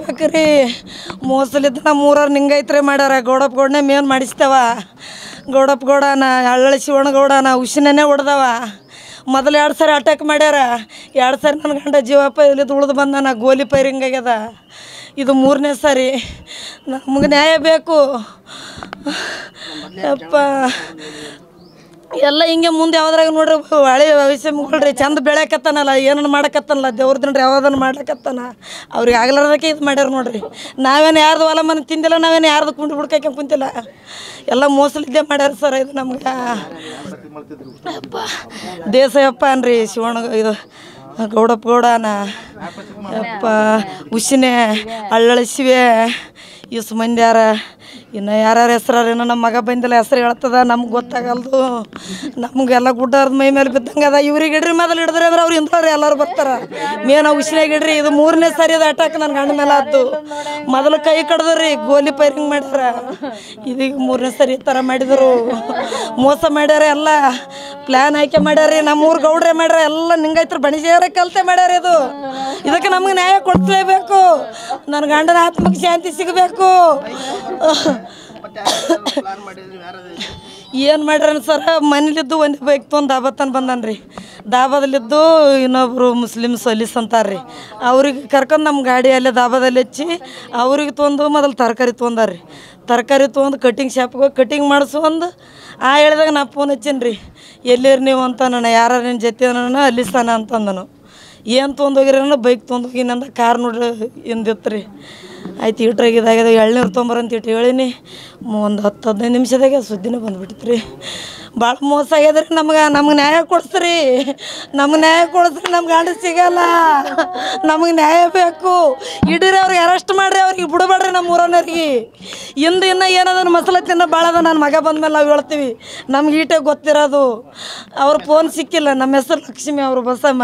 ಬೇಕ್ರಿ ಮೋಸಲಿದ್ದು ನಮ್ಮ ಊರವ್ರು ನಿಂಗೈತ್ರಿ ಮಾಡ್ಯಾರ ಗೌಡಪ್ಪ ಗೌಡನೇ ಮೇನ್ ಮಾಡಿಸ್ತೇವ ಗೌಡಪ್ಪ ಗೌಡನ ಹಳ್ಳಳ್ಳಿ ಶಿವಣ್ಣಗೌಡನ ಉಸಿನೇ ಹೊಡೆದವ ಮೊದಲು 2 ಸಾರಿ ಅಟ್ಯಾಕ್ ಮಾಡ್ಯಾರ 2 ಸಾರಿ ನನ್ನ ಗಂಡ ಜೀವಪ್ಪ ಇಲ್ಲಿ ಉಳಿದು ಬಂದಾನ ಗೋಲಿ ಫೈರಿಂಗ್ ಆಗ್ಯದ ಇದು 3ನೇ ಸಾರಿ ನಮಗೆ ನ್ಯಾಯ ಬೇಕು ಅಪ್ಪ ಎಲ್ಲ ಹಿಂಗೆ ಮುಂದೆ ಯಾವ್ದ್ರಾಗ ನೋಡ್ರಿ ಹಳೆ ವಯಸ್ಸು ಮುಗಳ್ರಿ ಚಂದ ಬೆಳೆಯಕತ್ತಾನಲ್ಲ ಏನನ್ನು ಮಾಡಕತ್ತಾನಲ್ಲ ದೇವ್ರದನ್ರಿ ಯಾವ್ದನ್ನು ಮಾಡ್ಲಕತ್ತಾನ ಅವ್ರಿಗೆ ಆಗ್ಲಾರ್ದಕ್ಕೆ ಇದು ಮಾಡ್ಯಾರ ನೋಡ್ರಿ ನಾವೇನು ಯಾರ್ದು ಹೊಲ ಮನೆ ತಿಂದಿಲ್ಲ ನಾವೇನು ಯಾರ್ದು ಕುಂಡು ಬಿಡ್ಕಕ್ಕೆ ಕುಂತಿಲ್ಲ ಎಲ್ಲ ಮೋಸಲಿದ್ದೇ ಮಾಡ್ಯಾರ ಸರ್ ಇದು ನಮ್ಗೆ ಅಪ್ಪ ದೇಸಾಯಪ್ಪ ಅನ್ರಿ ಶಿವಣ್ಣ ಇದು ಗೌಡಪ್ಪ ಗೌಡನ ಅಪ್ಪ ಉಸಿನೇ ಹಳ್ಳಳಿಸಿವೆ ಇಸು ಮಂದ್ಯಾರ ಇನ್ನು ಯಾರ್ಯಾರ ಹೆಸ್ರೇನೋ ನಮ್ಮ ಮಗ ಬಂದಿಲ್ಲ ಹೆಸ್ರು ಹೇಳ್ತದ ನಮ್ಗೆ ಗೊತ್ತಾಗಲ್ದು ನಮಗೆಲ್ಲ ಗುಡ್ಡಾರ್ದ ಮೈ ಮೇಲೆ ಬಿದ್ದಂಗೆ ಅದ ಇವ್ರಿಗೆ ಇಡ್ರಿ ಮೊದಲು ಹಿಡಿದ್ರಿ ಅಂದ್ರೆ ಅವ್ರು ಇಂಥವ್ರು ಎಲ್ಲರೂ ಬರ್ತಾರೆ ಮೇನ್ ಉಸಿನಾಗ ಇಡ್ರಿ ಇದು 3ನೇ ಸಾರಿ ಅದು ಅಟ್ಯಾಕ್ ನನ್ನ ಗಂಡ ಮೇಲೆ ಆಯ್ತು ಮೊದಲು ಕೈ ಕಡ್ದ್ರಿ ಗೋಲಿ ಫೈರಿಂಗ್ ಮಾಡ್ಯಾರ ಇದೀಗ 3ನೇ ಸಾರಿ ಈ ಥರ ಮಾಡಿದರು ಮೋಸ ಮಾಡ್ಯಾರ ಎಲ್ಲ ಪ್ಲ್ಯಾನ್ ಆಯ್ಕೆ ಮಾಡ್ಯಾರಿ ನಮ್ಮೂರು ಗೌಡ್ರೆ ಮಾಡ್ಯಾರ ಎಲ್ಲ ನಿಂಗೈತ್ರ ಬಣಿಜೇರ ಕಲ್ತೆ ಮಾಡ್ಯಾರ ಇದು ಇದಕ್ಕೆ ನಮಗೆ ನ್ಯಾಯ ಕೊಡಿಸ್ಲೇಬೇಕು ನನ್ನ ಗಂಡನ ಆತ್ಮಕ್ಕೆ ಶಾಂತಿ ಸಿಗಬೇಕು ಏನು ಮಾಡ್ರಿ ಸರ ಮನೇಲಿದ್ದು ಒಂದು ಬೈಕ್ ತೊಗೊಂಡು ದಾಬಾತನ ಬಂದನ್ರಿ ದಾಬಾದಲ್ಲಿದ್ದು ಇನ್ನೊಬ್ರು ಮುಸ್ಲಿಮ್ ಸಲೀಸ್ ಅಂತಾರ್ರಿ ಅವ್ರಿಗೆ ಕರ್ಕೊಂಡು ನಮ್ಮ ಗಾಡಿ ಅಲ್ಲೇ ದಾಬಾದಲ್ಲಿ ಹಚ್ಚಿ ಅವ್ರಿಗೆ ತೊಗೊಂಡು ಮೊದಲು ತರಕಾರಿ ತೊಗೊಂಡಾರ್ರಿ ತರಕಾರಿ ತೊಗೊಂಡು ಕಟಿಂಗ್ ಶಾಪ್ಗೆ ಹೋಗಿ ಕಟಿಂಗ್ ಮಾಡಿಸ್ಕೊಂಡು ಹೇಳಿದಾಗ ನಾ ಫೋನ್ ಹಚ್ಚೀನಿ ರೀ ಎಲ್ಲಿರಿ ನೀವು ಅಂತ ನಾನು ಯಾರು ನಿನ್ನ ಜೊತೆ ನಾನು ಅಲ್ಲಿ ಸ್ಥಾನ ಅಂತಂದನು ಏನು ತೊಗೊಂಡೋಗಿರ ಬೈಕ್ ತೊಗೊಂಡೋಗಿನಂದ ಕಾರ್ ನೋಡ್ರಿ ಹಿಂದಿತ್ತು ರೀ ಆಯ್ತು ಈಟ್ರಾಗಿದ್ದಾಗ್ಯದ ಎಳ್ನೀರು ತೊಂಬರಂತ ಇಟ್ಟು ಹೇಳೀನಿ ಒಂದು 10-15 ನಿಮಿಷದಾಗೆ ಸುದ್ದಿನೇ ಬಂದುಬಿಟ್ಟಿತ್ತು ರೀ ಭಾಳ ಮೋಸ ಆಗ್ಯದ್ರಿ ನಮ್ಗೆ ನ್ಯಾಯ ಕೊಡಿಸ್ರಿ ನಮ್ಗೆ ನ್ಯಾಯ ಕೊಡಿಸ್ರಿ ನಮ್ಮ ಗಂಡ ಸಿಗಲ್ಲ ನಮಗೆ ನ್ಯಾಯ ಬೇಕು ಇಡೀರಿ ಅವ್ರಿಗೆ ಅರೆಸ್ಟ್ ಮಾಡಿರಿ ಅವ್ರಿಗೆ ಬಿಡಬೇಡ್ರಿ ನಮ್ಮ ಊರನ್ನವ್ರಿಗೆ ಇನ್ನೂ ಏನದ ಮಸಾಲೆ ತಿನ್ನೋ ಭಾಳ ಅದ ನನ್ನ ಮಗ ಬಂದಮೇಲೆ ನಾವು ಹೇಳ್ತೀವಿ ನಮ್ಗೆ ಈಟೇ ಗೊತ್ತಿರೋದು ಅವ್ರ ಫೋನ್ ಸಿಕ್ಕಿಲ್ಲ ನಮ್ಮ ಹೆಸರು ಲಕ್ಷ್ಮಿ ಅವರು ಬಸಮ್ಮ